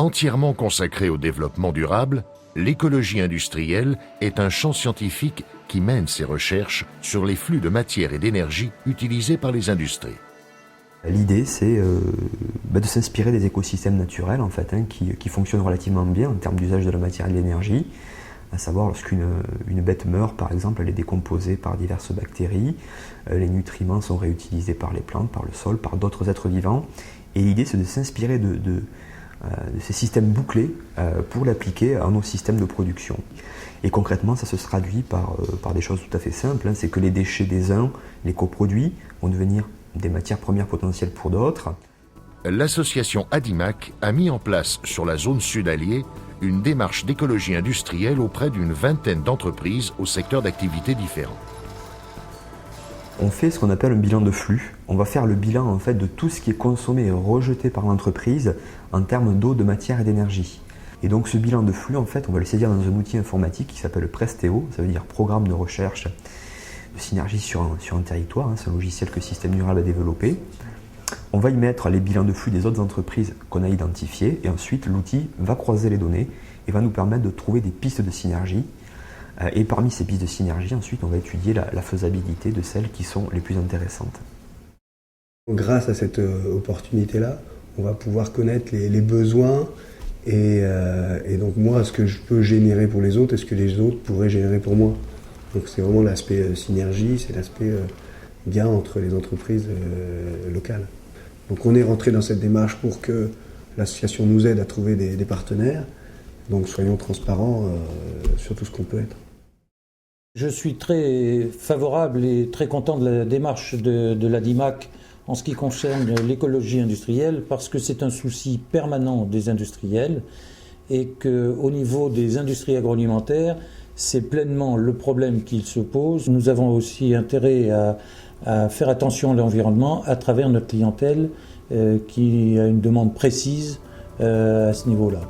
Entièrement consacré au développement durable, l'écologie industrielle est un champ scientifique qui mène ses recherches sur les flux de matière et d'énergie utilisés par les industries. L'idée, c'est de s'inspirer des écosystèmes naturels en fait, qui fonctionnent relativement bien en termes d'usage de la matière et de l'énergie. À savoir, lorsqu'une bête meurt, par exemple, elle est décomposée par diverses bactéries, les nutriments sont réutilisés par les plantes, par le sol, par d'autres êtres vivants. Et l'idée, c'est de s'inspirer de ces systèmes bouclés pour l'appliquer à nos systèmes de production. Et concrètement, ça se traduit par des choses tout à fait simples. C'est que les déchets des uns, les coproduits, vont devenir des matières premières potentielles pour d'autres. L'association Adimac a mis en place sur la zone sud-allier une démarche d'écologie industrielle auprès d'une vingtaine d'entreprises au secteur d'activités différents. On fait ce qu'on appelle un bilan de flux. On va faire le bilan en fait de tout ce qui est consommé et rejeté par l'entreprise en termes d'eau, de matière et d'énergie. Et donc ce bilan de flux, en fait, on va le saisir dans un outil informatique qui s'appelle Prestéo, ça veut dire Programme de recherche de synergie sur un territoire, c'est un logiciel que Système Durable a développé. On va y mettre les bilans de flux des autres entreprises qu'on a identifiées et ensuite l'outil va croiser les données et va nous permettre de trouver des pistes de synergie. Et parmi ces pistes de synergie, ensuite, on va étudier la faisabilité de celles qui sont les plus intéressantes. Grâce à cette opportunité-là, on va pouvoir connaître les besoins et donc moi, ce que je peux générer pour les autres et ce que les autres pourraient générer pour moi. Donc c'est vraiment l'aspect synergie, c'est l'aspect gain entre les entreprises locales. Donc on est rentré dans cette démarche pour que l'association nous aide à trouver des partenaires. Donc soyons transparents sur tout ce qu'on peut être. Je suis très favorable et très content de la démarche de l'Adimac en ce qui concerne l'écologie industrielle parce que c'est un souci permanent des industriels et qu'au niveau des industries agroalimentaires, c'est pleinement le problème qu'ils se posent. Nous avons aussi intérêt à faire attention à l'environnement à travers notre clientèle qui a une demande précise à ce niveau-là.